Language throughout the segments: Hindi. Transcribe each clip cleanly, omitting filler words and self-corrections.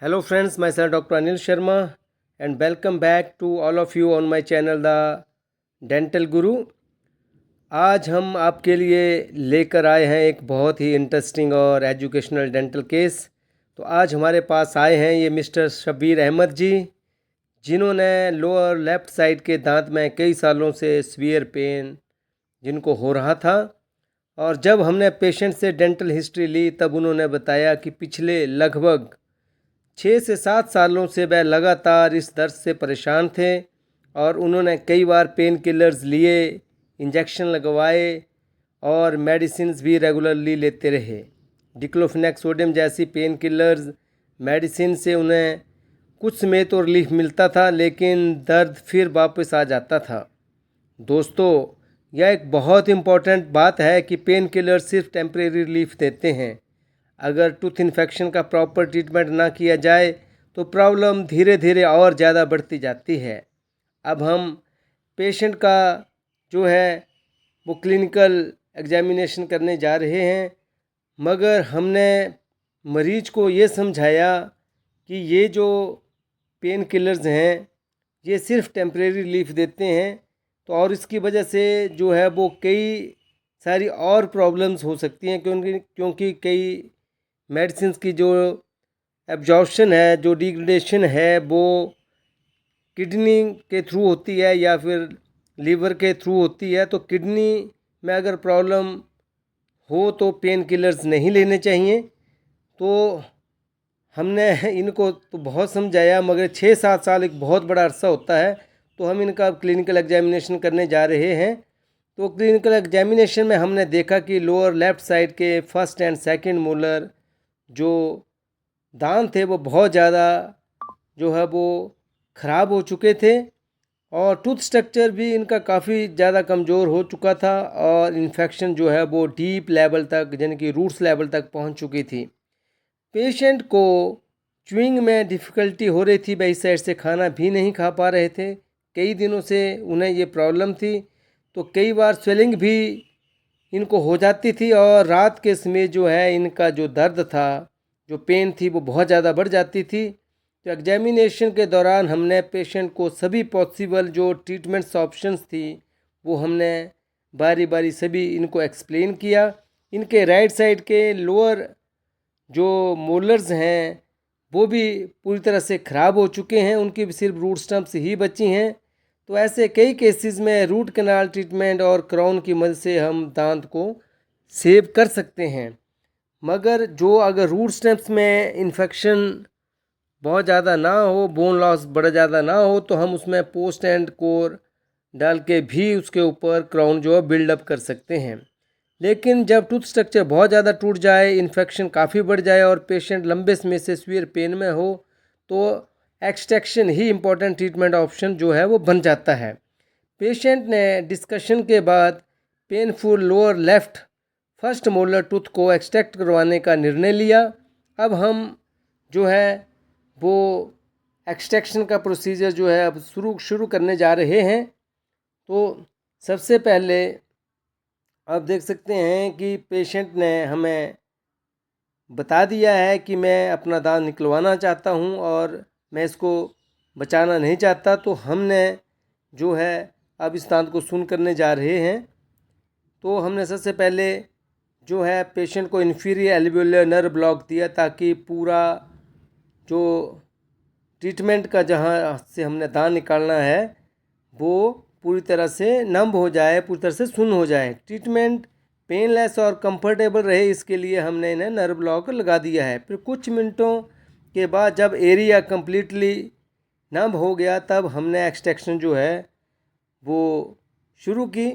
Hello friends, myself Dr. Anil Sharma and welcome back to all of you on my channel The Dental Guru। आज हम आपके लिए लेकर आए हैं एक बहुत ही इंटरेस्टिंग और एजुकेशनल डेंटल केस। तो आज हमारे पास आए हैं ये मिस्टर शब्बीर अहमद जी, जिन्होंने लोअर लेफ़्ट साइड के दांत में कई सालों से सीवियर पेन जिनको हो रहा था, और जब हमने पेशेंट से डेंटल हिस्ट्री ली तब उन्होंने बताया कि पिछले लगभग 6 से 7 सालों से वह लगातार इस दर्द से परेशान थे और उन्होंने कई बार पेन किलर्स लिए, इंजेक्शन लगवाए और मेडिसिन्स भी रेगुलरली लेते रहे। डिक्लोफेनेक सोडियम जैसी पेन किलर्स मेडिसिन से उन्हें कुछ समय तो रिलीफ मिलता था, लेकिन दर्द फिर वापस आ जाता था। दोस्तों, यह एक बहुत इम्पॉर्टेंट बात है कि पेन किलर सिर्फ टेम्परेरी रिलीफ देते हैं। अगर टूथ इन्फेक्शन का प्रॉपर ट्रीटमेंट ना किया जाए तो प्रॉब्लम धीरे धीरे और ज़्यादा बढ़ती जाती है। अब हम पेशेंट का जो है वो क्लिनिकल एग्जामिनेशन करने जा रहे हैं, मगर हमने मरीज को ये समझाया कि ये जो पेन किलर्स हैं ये सिर्फ टेम्परेरी रिलीफ देते हैं, तो और इसकी वजह से जो है वो कई सारी और प्रॉब्लम्स हो सकती हैं, क्योंकि कई मेडिसिन की जो एब्जॉर्प्शन है, जो डिग्रेडेशन है, वो किडनी के थ्रू होती है या फिर लीवर के थ्रू होती है। तो किडनी में अगर प्रॉब्लम हो तो पेन किलर्स नहीं लेने चाहिए। तो हमने इनको तो बहुत समझाया, मगर 6-7 साल एक बहुत बड़ा अरसा होता है। तो हम इनका क्लिनिकल एग्जामिनेशन करने जा रहे हैं। तो क्लिनिकल एग्जामिनेशन में हमने देखा कि लोअर लेफ़्ट साइड के फर्स्ट एंड सेकंड मोलर जो दांत थे वो बहुत ज़्यादा जो है वो ख़राब हो चुके थे और टूथ स्ट्रक्चर भी इनका काफ़ी ज़्यादा कमज़ोर हो चुका था और इन्फेक्शन जो है वो डीप लेवल तक, यानी कि रूट्स लेवल तक पहुंच चुकी थी। पेशेंट को च्युइंग में डिफ़िकल्टी हो रही थी, वह इस साइड से खाना भी नहीं खा पा रहे थे। कई दिनों से उन्हें ये प्रॉब्लम थी, तो कई बार स्वेलिंग भी इनको हो जाती थी और रात के समय जो है इनका जो दर्द था, जो पेन थी, वो बहुत ज़्यादा बढ़ जाती थी। तो एग्जामिनेशन के दौरान हमने पेशेंट को सभी पॉसिबल जो ट्रीटमेंट्स ऑप्शंस थी वो हमने बारी बारी सभी इनको एक्सप्लेन किया। इनके राइट साइड के लोअर जो मोलर्स हैं वो भी पूरी तरह से ख़राब हो चुके हैं, उनकी भी सिर्फ रूट स्टम्प्स ही बची हैं। तो ऐसे कई केसेस में रूट कैनाल ट्रीटमेंट और क्राउन की मदद से हम दांत को सेव कर सकते हैं। मगर जो अगर रूट स्टम्प्स में इन्फेक्शन बहुत ज़्यादा ना हो, बोन लॉस बड़ा ज़्यादा ना हो, तो हम उसमें पोस्ट एंड कोर डाल के भी उसके ऊपर क्राउन जो है बिल्डअप कर सकते हैं। लेकिन जब टूथ स्ट्रक्चर बहुत ज़्यादा टूट जाए, इन्फेक्शन काफ़ी बढ़ जाए और पेशेंट लंबे समय से सीवियर पेन में हो, तो एक्सट्रैक्शन ही इम्पॉर्टेंट ट्रीटमेंट ऑप्शन जो है वो बन जाता है। पेशेंट ने डिस्कशन के बाद painful lower left first molar tooth को एक्सट्रैक्ट करवाने का निर्णय लिया। अब हम जो है वो एक्सट्रैक्शन का प्रोसीजर जो है अब शुरू करने जा रहे हैं। तो सबसे पहले आप देख सकते हैं कि पेशेंट ने हमें बता दिया है कि मैं अपना दांत निकलवाना चाहता हूं और मैं इसको बचाना नहीं चाहता। तो हमने जो है अब इस दांत को शून्य करने जा रहे हैं। तो हमने सबसे पहले जो है पेशेंट को इन्फीरियर एल्वियोलर नर्व ब्लॉक दिया, ताकि पूरा जो ट्रीटमेंट का जहाँ से हमने दांत निकालना है वो पूरी तरह से नंब हो जाए, पूरी तरह से सुन्न हो जाए। ट्रीटमेंट पेनलेस और कंफर्टेबल रहे, इसके लिए हमने इन्हें नर्व ब्लॉक लगा दिया है। फिर कुछ मिनटों के बाद जब एरिया कम्प्लीटली नंब हो गया, तब हमने एक्सट्रैक्शन जो है वो शुरू की।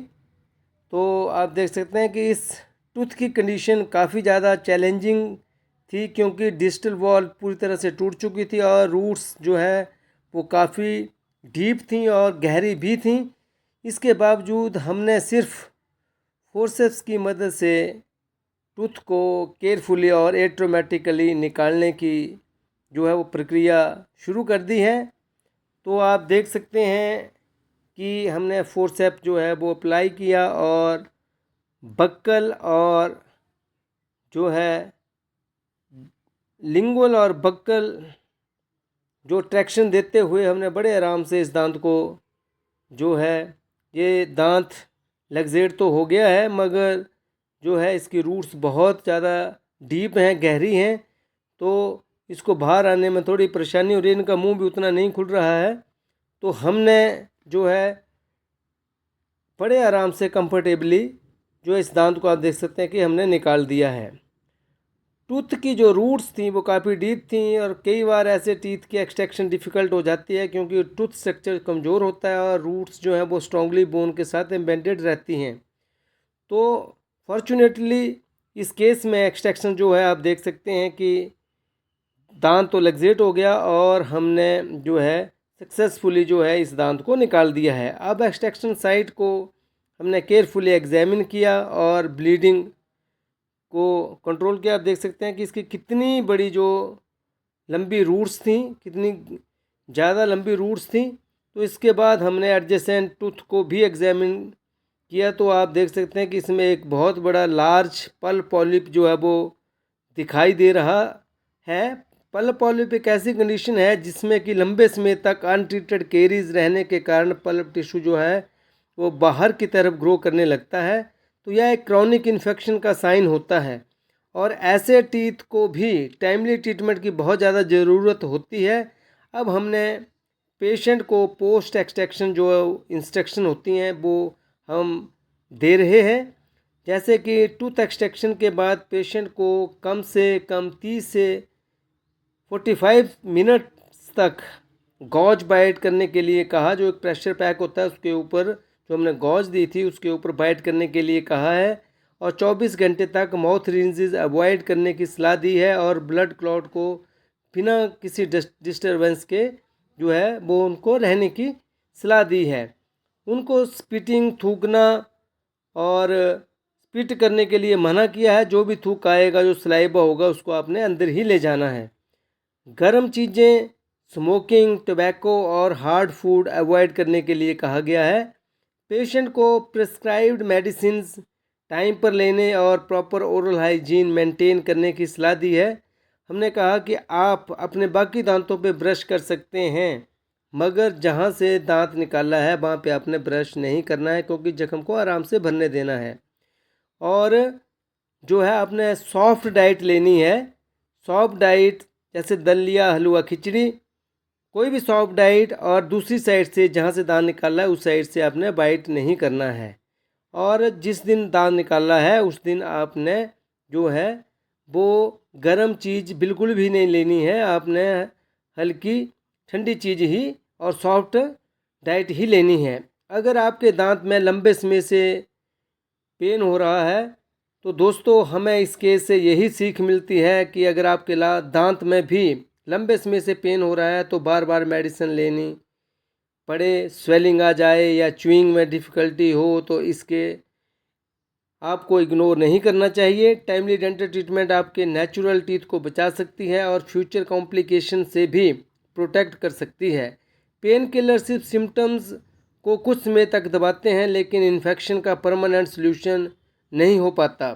तो आप देख सकते हैं कि इस टूथ की कंडीशन काफ़ी ज़्यादा चैलेंजिंग थी, क्योंकि डिस्टल वॉल पूरी तरह से टूट चुकी थी और रूट्स जो है वो काफ़ी डीप थी और गहरी भी थी। इसके बावजूद हमने सिर्फ फोर्सेप्स की मदद से टूथ को केयरफुली और एट्रोमेटिकली निकालने की जो है वो प्रक्रिया शुरू कर दी है। तो आप देख सकते हैं कि हमने फोर्सेप जो है वो अप्लाई किया और बक्कल और जो है लिंगुअल और बक्कल जो ट्रैक्शन देते हुए हमने बड़े आराम से इस दांत को जो है, ये दांत लग्जेट तो हो गया है, मगर जो है इसकी रूट्स बहुत ज़्यादा डीप हैं, गहरी हैं, तो इसको बाहर आने में थोड़ी परेशानी हो रही है। इनका मुंह भी उतना नहीं खुल रहा है। तो हमने जो है बड़े आराम से कंफर्टेबली जो इस दांत को आप देख सकते हैं कि हमने निकाल दिया है। टूथ की जो रूट्स थी वो काफ़ी डीप थी, और कई बार ऐसे टीथ की एक्सट्रैक्शन डिफ़िकल्ट हो जाती है क्योंकि टूथ स्ट्रक्चर कमज़ोर होता है और रूट्स जो हैं वो स्ट्रांगली बोन के साथ एम्बेडेड रहती हैं। तो फॉर्चुनेटली इस केस में एक्सट्रैक्शन जो है आप देख सकते हैं कि दांत तो लग्जेट हो गया और हमने जो है सक्सेसफुली जो है इस दांत को निकाल दिया है। अब एक्सट्रैक्शन साइट को हमने केयरफुली एग्जामिन किया और ब्लीडिंग को कंट्रोल किया। आप देख सकते हैं कि इसकी कितनी बड़ी जो लंबी रूट्स थी, कितनी ज़्यादा लंबी रूट्स थी। तो इसके बाद हमने एडजेसेंट टूथ को भी एग्जामिन किया, तो आप देख सकते हैं कि इसमें एक बहुत बड़ा लार्ज पल पॉलिप जो है वो दिखाई दे रहा है। पल पॉलिप एक ऐसी कंडीशन है जिसमें कि लंबे समय तक अनट्रीटेड केरीज रहने के कारण पल्प टिश्यू जो है वो बाहर की तरफ ग्रो करने लगता है। तो यह एक क्रॉनिक इन्फेक्शन का साइन होता है, और ऐसे टीथ को भी टाइमली ट्रीटमेंट की बहुत ज़्यादा ज़रूरत होती है। अब हमने पेशेंट को पोस्ट एक्सट्रैक्शन जो इंस्ट्रक्शन होती हैं वो हम दे रहे हैं। जैसे कि टूथ एक्सट्रैक्शन के बाद पेशेंट को कम से कम 30 से 45 मिनट्स तक गॉज बाइट करने के लिए कहा। जो एक प्रेशर पैक होता है उसके ऊपर जो हमने गॉज दी थी उसके ऊपर बाइट करने के लिए कहा है, और 24 घंटे तक माउथ रिंजेस अवॉइड करने की सलाह दी है, और ब्लड क्लॉट को बिना किसी डिस्टर्बेंस के जो है वो उनको रहने की सलाह दी है। उनको स्पिटिंग, थूकना और स्पिट करने के लिए मना किया है। जो भी थूक आएगा, जो सलाइवा होगा, उसको आपने अंदर ही ले जाना है। गर्म चीज़ें, स्मोकिंग, टोबैको और हार्ड फूड अवॉइड करने के लिए कहा गया है। पेशेंट को प्रिस्क्राइब्ड मेडिसिन्स टाइम पर लेने और प्रॉपर ओरल हाइजीन मेंटेन करने की सलाह दी है। हमने कहा कि आप अपने बाकी दांतों पे ब्रश कर सकते हैं, मगर जहाँ से दांत निकाला है वहाँ पे आपने ब्रश नहीं करना है, क्योंकि जख्म को आराम से भरने देना है। और जो है आपने सॉफ्ट डाइट लेनी है। सॉफ्ट डाइट जैसे दलिया, हलवा, खिचड़ी, कोई भी सॉफ्ट डाइट, और दूसरी साइड से जहाँ से दांत निकाला है उस साइड से आपने बाइट नहीं करना है। और जिस दिन दांत निकाला है उस दिन आपने जो है वो गर्म चीज़ बिल्कुल भी नहीं लेनी है। आपने हल्की ठंडी चीज़ ही और सॉफ्ट डाइट ही लेनी है। अगर आपके दांत में लंबे समय से पेन हो रहा है तो दोस्तों हमें इस केस से यही सीख मिलती है कि अगर आपके दांत में भी लंबे समय से पेन हो रहा है तो बार बार मेडिसिन लेनी पड़े, स्वेलिंग आ जाए या च्यूइंग में डिफ़िकल्टी हो, तो इसके आपको इग्नोर नहीं करना चाहिए। टाइमली डेंटल ट्रीटमेंट आपके नेचुरल टीथ को बचा सकती है और फ्यूचर कॉम्प्लिकेशन से भी प्रोटेक्ट कर सकती है। पेन किलर सिर्फ सिम्टम्स को कुछ समय तक दबाते हैं, लेकिन इन्फेक्शन का परमानेंट सॉल्यूशन नहीं हो पाता।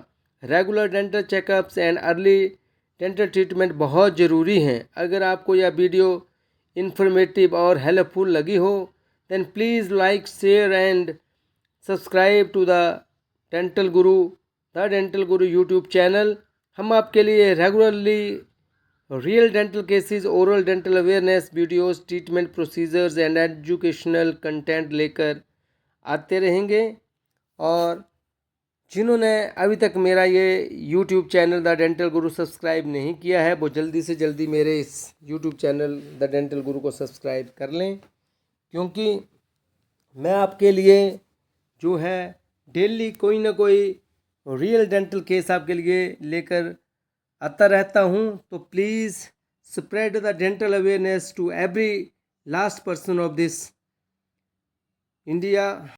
Regular dental checkups and early dental treatment बहुत ज़रूरी हैं। अगर आपको यह वीडियो इन्फॉर्मेटिव और हेल्पफुल लगी हो, then please like, share and subscribe to the Dental Guru YouTube channel। हम आपके लिए regularly real dental cases, oral dental awareness videos, treatment procedures and educational content लेकर आते रहेंगे। और जिन्होंने अभी तक मेरा ये YouTube channel the dental Guru subscribe नहीं किया है वो जल्दी से जल्दी मेरे इस YouTube चैनल द डेंटल गुरु को सब्सक्राइब कर लें, क्योंकि मैं आपके लिए जो है डेली कोई ना कोई रियल डेंटल केस आपके लिए लेकर आता रहता हूँ। तो please spread the dental awareness to every last person of this India.